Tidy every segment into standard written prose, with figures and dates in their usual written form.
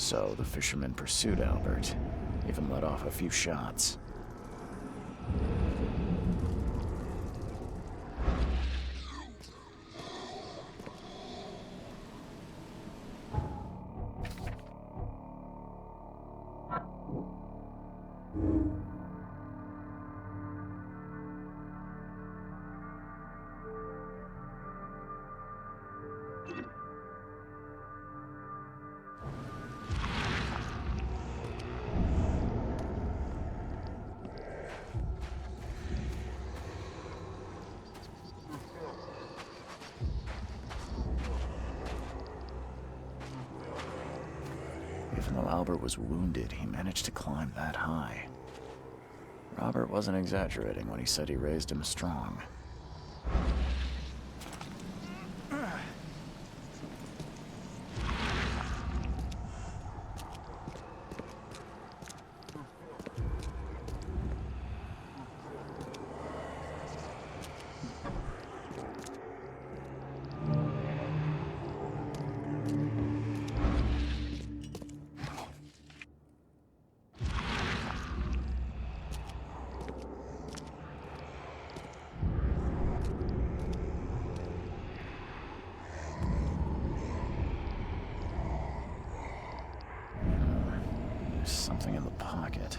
So the fisherman pursued Albert, even let off a few shots. Even though Albert was wounded, he managed to climb that high. Robert wasn't exaggerating when he said he raised him strong. There's something in the pocket.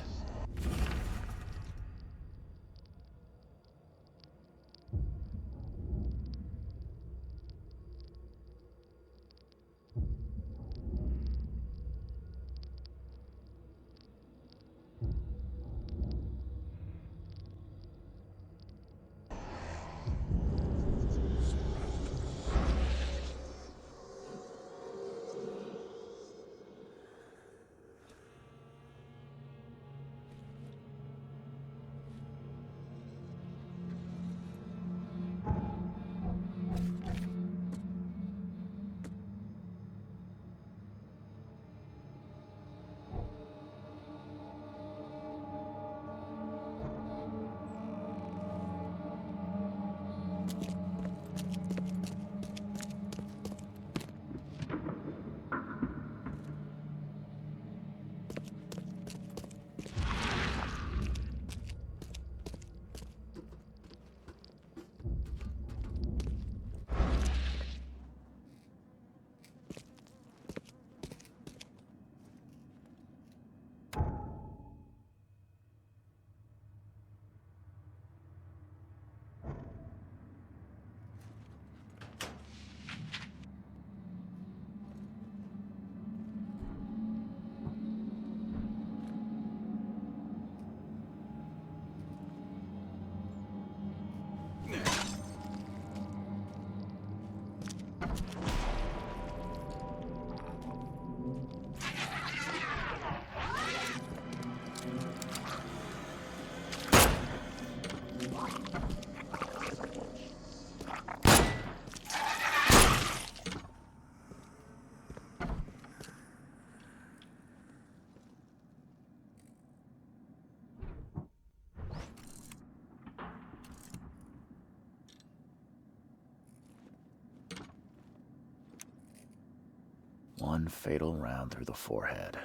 One fatal round through the forehead.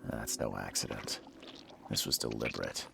That's no accident. This was deliberate.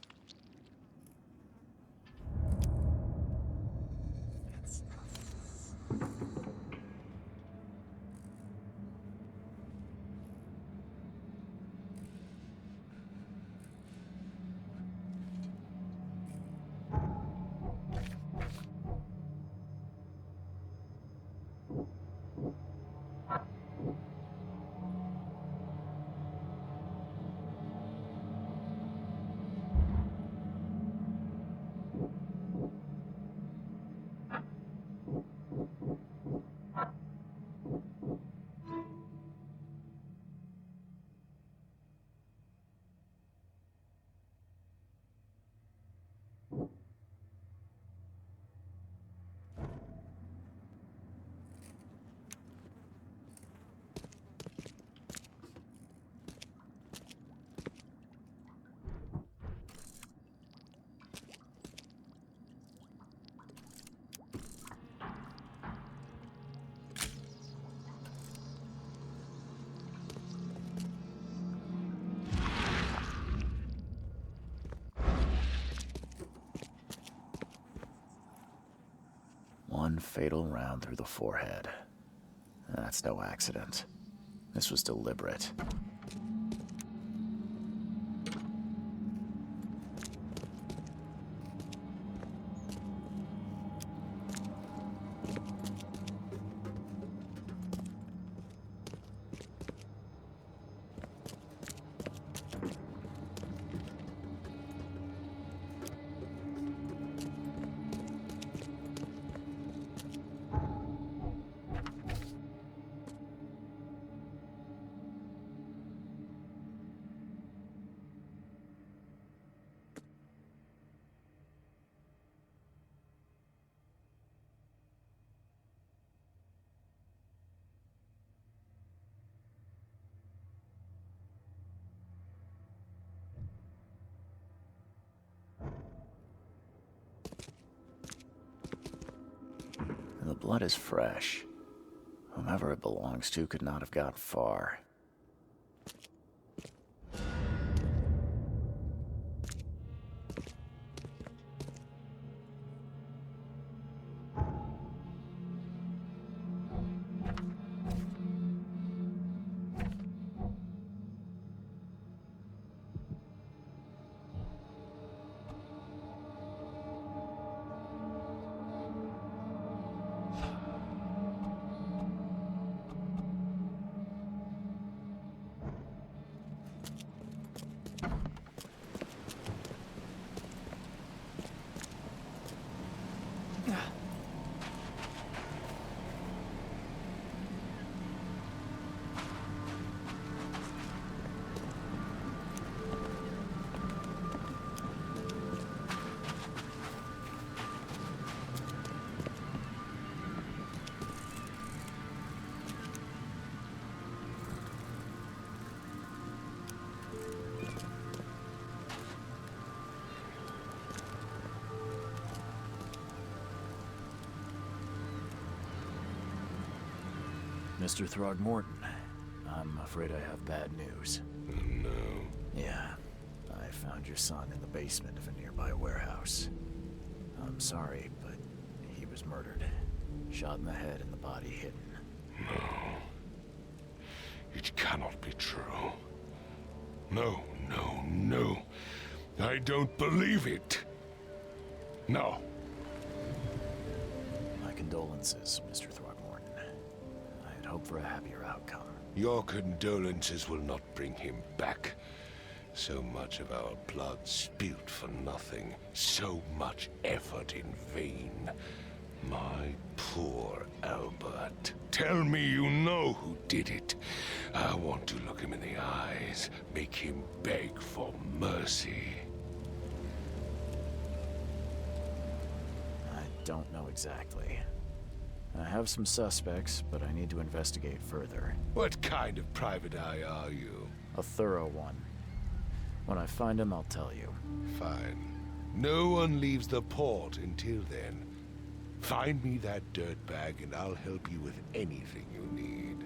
one fatal round through the forehead. That's no accident. This was deliberate. The blood is fresh. Whomever it belongs to could not have got far. Mr. Throgmorton, I'm afraid I have bad news. No. Yeah, I found your son in the basement of a nearby warehouse. I'm sorry, but he was murdered. Shot in the head and the body hidden. No. It cannot be true. No, no, no. I don't believe it. No. My condolences, Mr. Throgmorton. I had hoped for a happier outcome. Your condolences will not bring him back. So much of our blood spilt for nothing. So much effort in vain. My poor Albert. Tell me you know who did it. I want to look him in the eyes, make him beg for mercy. I don't know exactly. I have some suspects, but I need to investigate further. What kind of private eye are you? A thorough one. When I find him, I'll tell you. Fine. No one leaves the port until then. Find me that dirtbag and I'll help you with anything you need.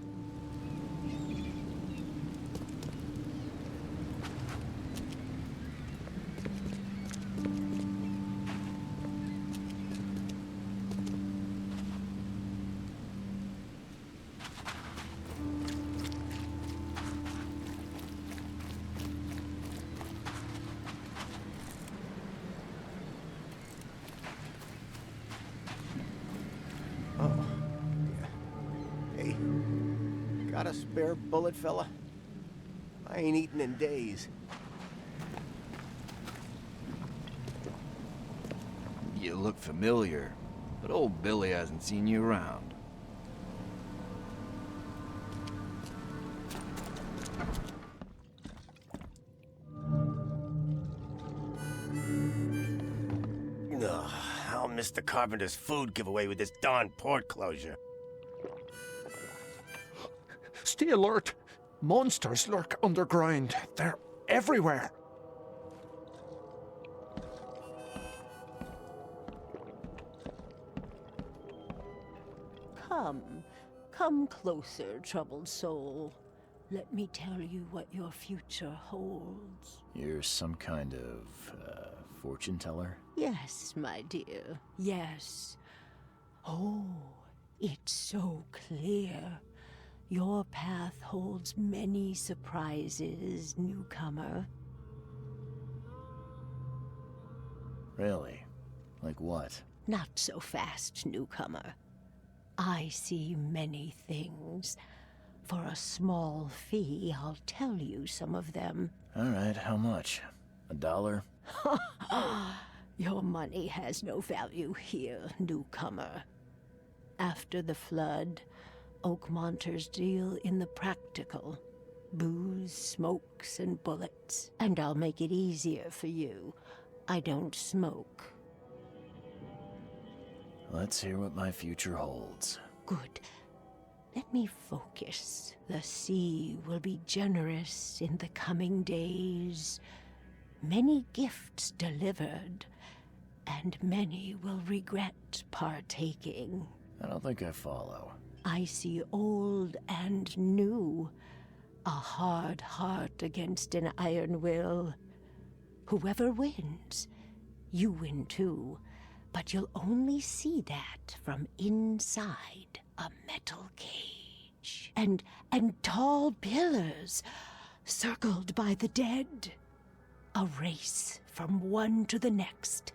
Got a spare bullet, fella? I ain't eaten in days. You look familiar, but old Billy hasn't seen you around. Ugh, I'll miss the carpenter's food giveaway with this darn port closure. Stay alert. Monsters lurk underground. They're everywhere. Come closer, troubled soul. Let me tell you what your future holds. You're some kind of, fortune teller? Yes, my dear, yes. Oh, it's so clear. Your path holds many surprises, newcomer. Really? Like what? Not so fast, newcomer. I see many things. For a small fee, I'll tell you some of them. All right, how much? $1? Your money has no value here, newcomer. After the flood, Oakmonters deal in the practical. Booze, smokes, and bullets. And I'll make it easier for you. I don't smoke. Let's hear what my future holds. Good. Let me focus. The sea will be generous in the coming days. Many gifts delivered, and many will regret partaking. I don't think I follow. I see old and new. A hard heart against an iron will. Whoever wins, you win too. But you'll only see that from inside a metal cage. And tall pillars, circled by the dead. A race from one to the next,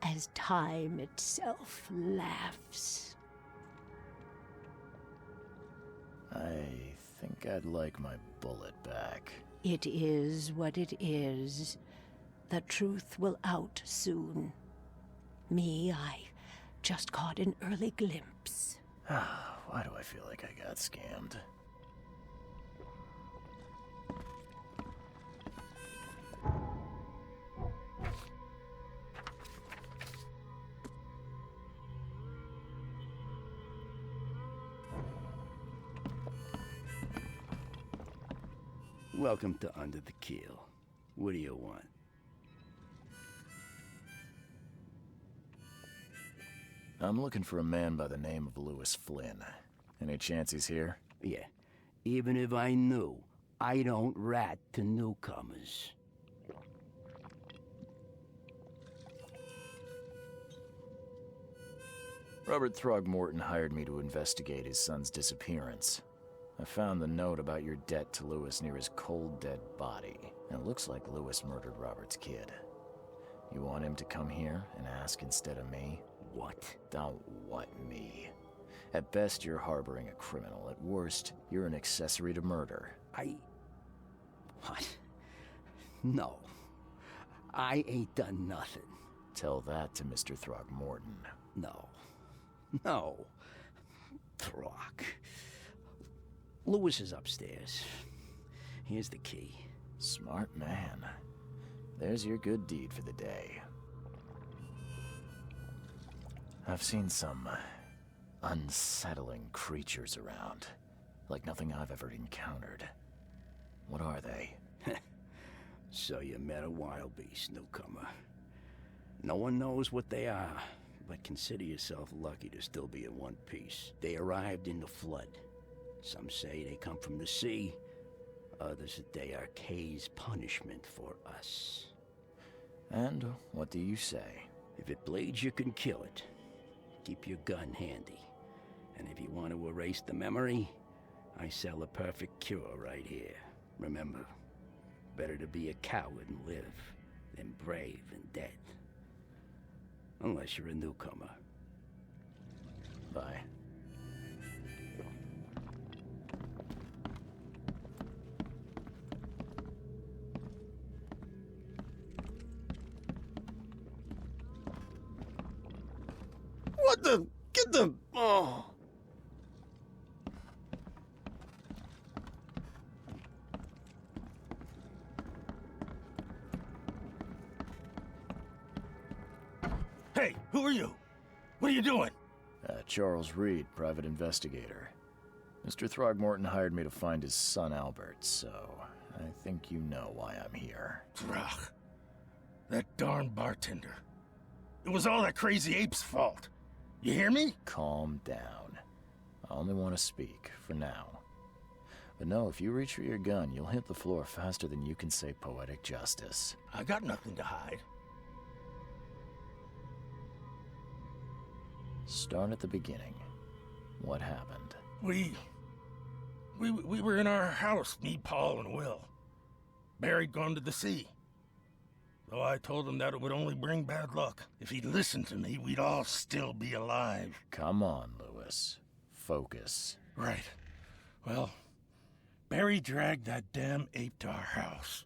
as time itself laughs. I think I'd like my bullet back. It is what it is. The truth will out soon. Me, I just caught an early glimpse. Why do I feel like I got scammed? Welcome to Under the Keel. What do you want? I'm looking for a man by the name of Lewis Flynn. Any chance he's here? Yeah, even if I knew, I don't rat to newcomers. Robert Throgmorton hired me to investigate his son's disappearance. I found the note about your debt to Lewis near his cold, dead body. And it looks like Lewis murdered Robert's kid. You want him to come here and ask instead of me? What? Don't what me. At best, you're harboring a criminal. At worst, you're an accessory to murder. What? No. I ain't done nothing. Tell that to Mr. Throgmorton. No. Throg. Lewis is upstairs. Here's the key. Smart man. There's your good deed for the day. I've seen some unsettling creatures around, like nothing I've ever encountered. What are they? So you met a wild beast, newcomer. No one knows what they are, but consider yourself lucky to still be in one piece. They arrived in the flood. Some say they come from the sea. Others that they are Kay's punishment for us. And what do you say? If it bleeds, you can kill it. Keep your gun handy. And if you want to erase the memory, I sell a perfect cure right here. Remember, better to be a coward and live than brave and dead. Unless you're a newcomer. Bye. What the? Get the... Oh. Hey, who are you? What are you doing? Charles Reed, private investigator. Mr. Throgmorton hired me to find his son Albert, so I think you know why I'm here. Throg. That darn bartender. It was all that crazy ape's fault. You hear me? Calm down. I only want to speak, for now. But no, if you reach for your gun, you'll hit the floor faster than you can say poetic justice. I got nothing to hide. Start at the beginning. What happened? We were in our house, me, Paul, and Will. Barry'd gone to the sea. Though I told him that it would only bring bad luck. If he'd listened to me, we'd all still be alive. Come on, Lewis. Focus. Right. Well, Barry dragged that damn ape to our house.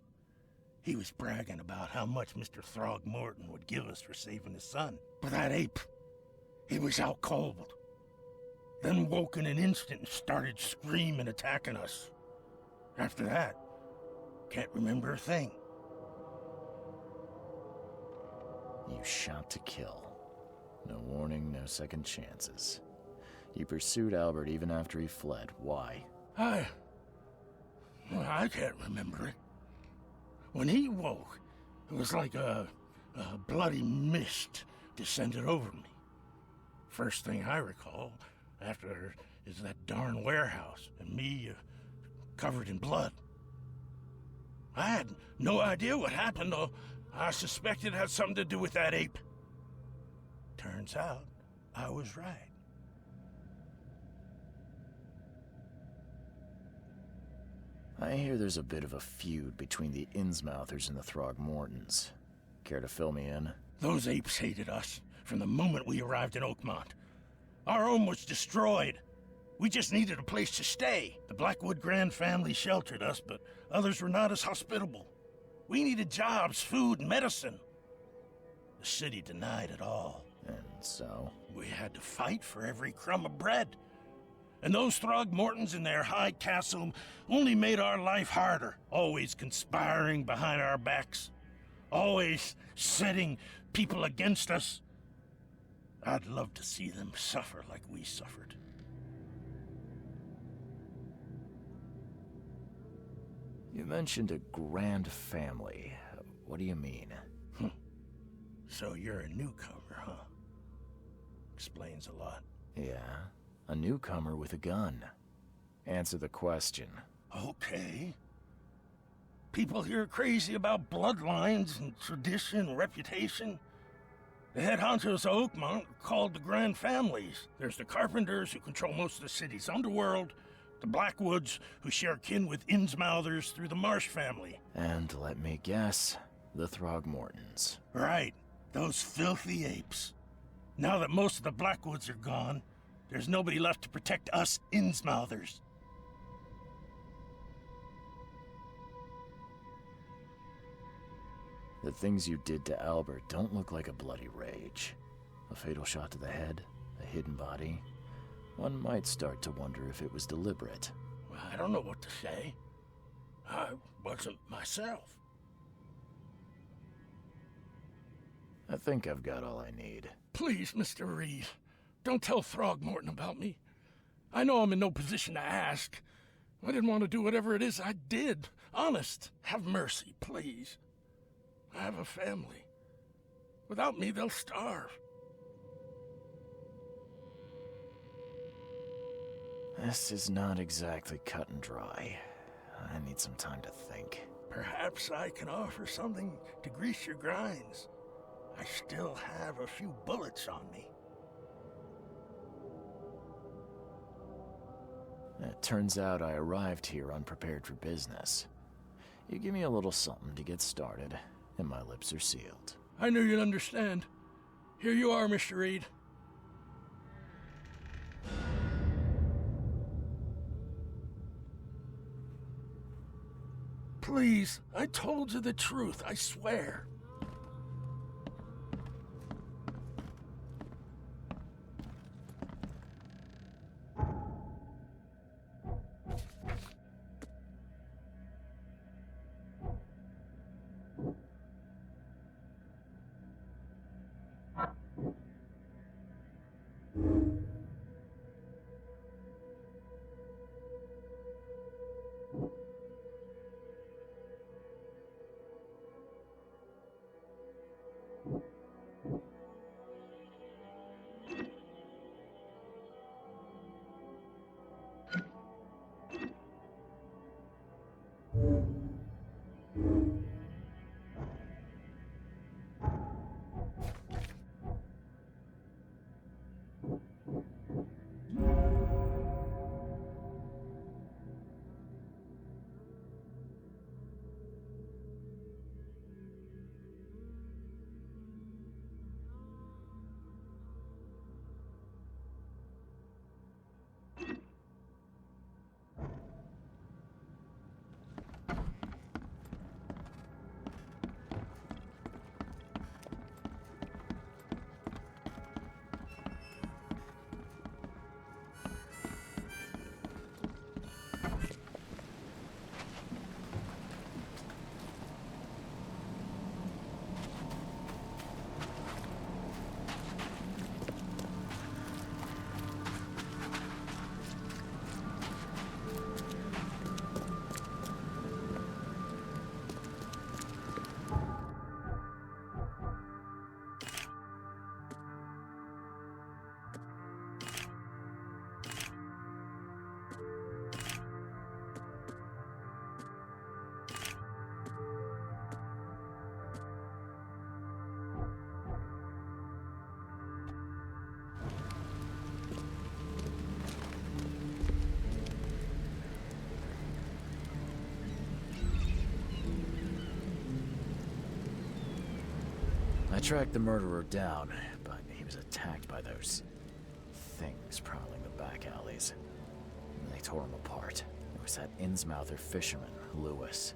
He was bragging about how much Mr. Throgmorton would give us for saving his son. But that ape, he was out cold. Then woke in an instant and started screaming, attacking us. After that, can't remember a thing. You shot to kill. No warning, no second chances. You pursued Albert even after he fled. Why? I can't remember it. When he woke, it was like a bloody mist descended over me. First thing I recall after is that darn warehouse and me covered in blood. I had no idea what happened, though. I suspected it had something to do with that ape. Turns out, I was right. I hear there's a bit of a feud between the Innsmouthers and the Throgmortons. Care to fill me in? Those apes hated us from the moment we arrived in Oakmont. Our home was destroyed. We just needed a place to stay. The Blackwood Grand family sheltered us, but others were not as hospitable. We needed jobs, food, and medicine. The city denied it all. And so? We had to fight for every crumb of bread. And those Throgmortons in their high castle only made our life harder, always conspiring behind our backs, always setting people against us. I'd love to see them suffer like we suffered. You mentioned a grand family. What do you mean? So you're a newcomer, huh? Explains a lot. Yeah, a newcomer with a gun. Answer the question. Okay. People here are crazy about bloodlines and tradition and reputation. The head honchos of Oakmont are called the Grand Families. There's the Carpenters, who control most of the city's underworld, the Blackwoods, who share kin with Innsmouthers through the Marsh family. And let me guess, the Throgmortons. Right, those filthy apes. Now that most of the Blackwoods are gone, there's nobody left to protect us Innsmouthers. The things you did to Albert don't look like a bloody rage. A fatal shot to the head, a hidden body. One might start to wonder if it was deliberate. Well, I don't know what to say. I wasn't myself. I think I've got all I need. Please, Mr. Reed, don't tell Throgmorton about me. I know I'm in no position to ask. I didn't want to do whatever it is I did. Honest, have mercy, please. I have a family. Without me, they'll starve. This is not exactly cut and dry. I need some time to think. Perhaps I can offer something to grease your grinds. I still have a few bullets on me. It turns out I arrived here unprepared for business. You give me a little something to get started, and my lips are sealed. I knew you'd understand. Here you are, Mr. Reed. Please, I told you the truth, I swear. tracked the murderer down, but he was attacked by those things prowling the back alleys. They tore him apart. It was that Innsmouther fisherman, Lewis.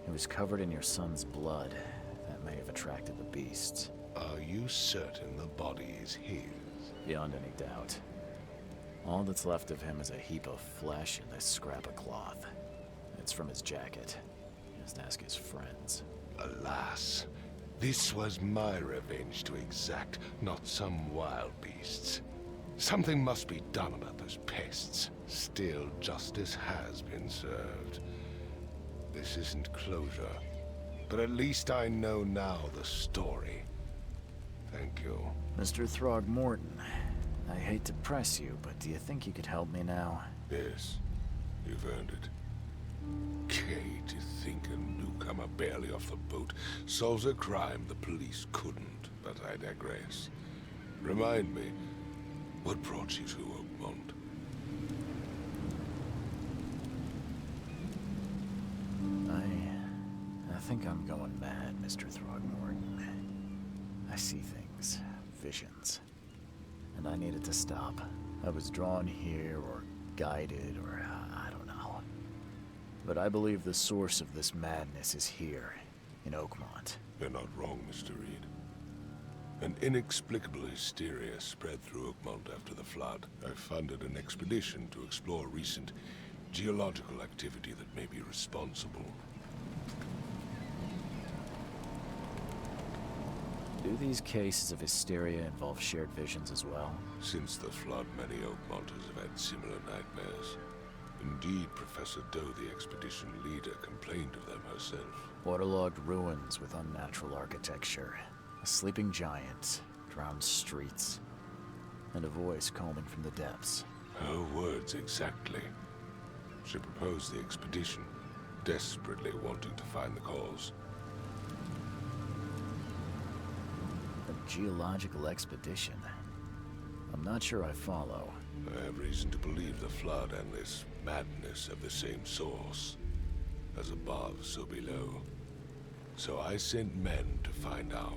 He was covered in your son's blood. That may have attracted the beasts. Are you certain the body is his? Beyond any doubt. All that's left of him is a heap of flesh and this scrap of cloth. It's from his jacket. Just ask his friends. Alas, this was my revenge to exact, not some wild beast's. Something must be done about those pests. Still, justice has been served. This isn't closure, but at least I know now the story. Thank you. Mr. Throgmorton, I hate to press you, but do you think you could help me now? Yes, you've earned it. Kay, to think a newcomer barely off the boat solves a crime the police couldn't, but I digress. Remind me, what brought you to Oakmont? I think I'm going mad, Mr. Throgmorton. I see things, visions, and I needed to stop. I was drawn here, or guided, or I don't know. But I believe the source of this madness is here, in Oakmont. You're not wrong, Mr. Reed. An inexplicable hysteria spread through Oakmont after the flood. I funded an expedition to explore recent geological activity that may be responsible. Do these cases of hysteria involve shared visions as well? Since the flood, many Oakmonters have had similar nightmares. Indeed, Professor Doe, the expedition leader, complained of them herself. Waterlogged ruins with unnatural architecture, a sleeping giant, drowned streets, and a voice calling from the depths. Her words exactly. She proposed the expedition, desperately wanting to find the cause. A geological expedition? I'm not sure I follow. I have reason to believe the flood and this madness have the same source. As above, so below. So I sent men to find out.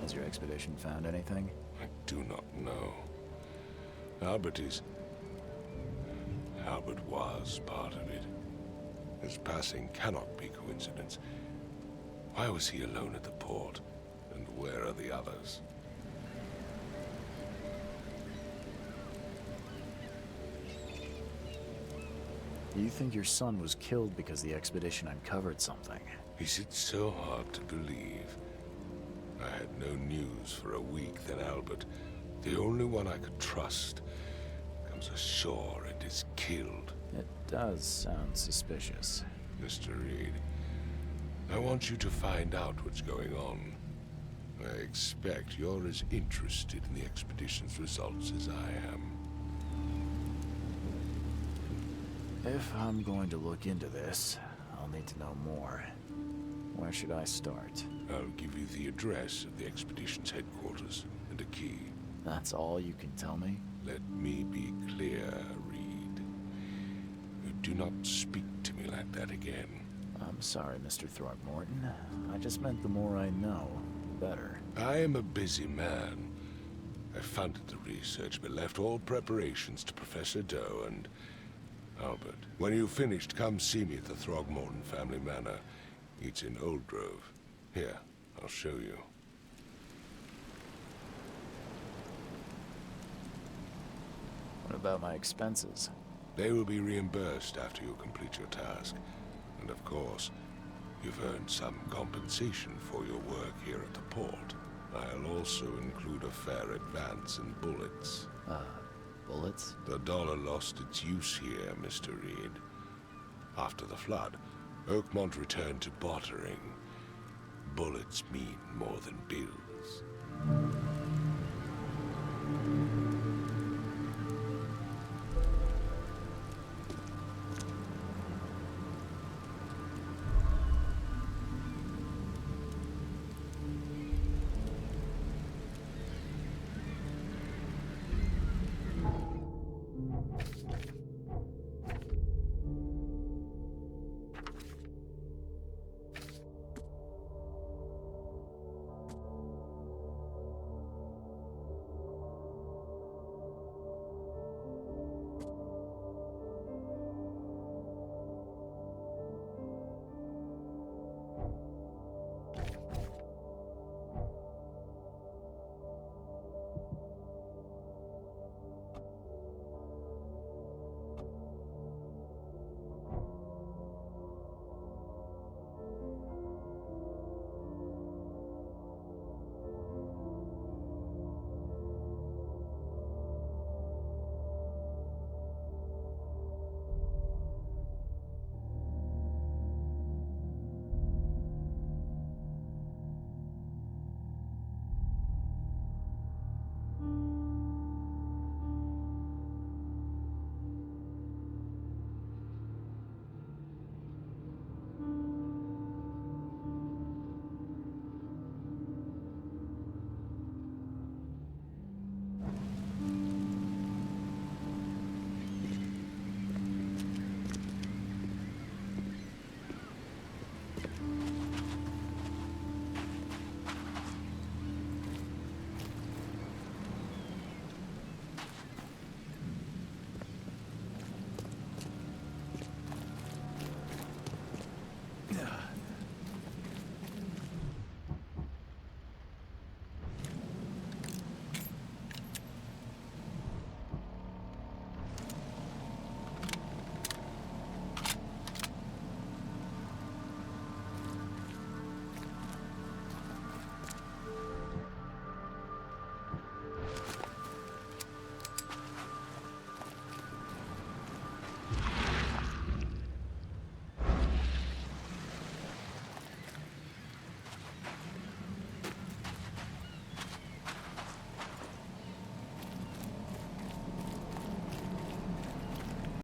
Has your expedition found anything? I do not know. Albert was part of it. His passing cannot be coincidence. Why was he alone at the port? And where are the others? You think your son was killed because the expedition uncovered something? Is it so hard to believe? I had no news for a week, then Albert, the only one I could trust, comes ashore and is killed. It does sound suspicious. Mr. Reed, I want you to find out what's going on. I expect you're as interested in the expedition's results as I am. If I'm going to look into this, I'll need to know more. Where should I start? I'll give you the address of the expedition's headquarters and a key. That's all you can tell me? Let me be clear, Reed. You do not speak to me like that again. I'm sorry, Mr. Throgmorton. I just meant the more I know, the better. I am a busy man. I funded the research, but left all preparations to Professor Doe and Albert. When you've finished, come see me at the Throgmorton family manor. It's in Old Grove. Here, I'll show you. What about my expenses? They will be reimbursed after you complete your task. And of course, you've earned some compensation for your work here at the port. I'll also include a fair advance in bullets. Bullets? The dollar lost its use here, Mr. Reed. After the flood, Oakmont returned to bartering. Bullets mean more than bills.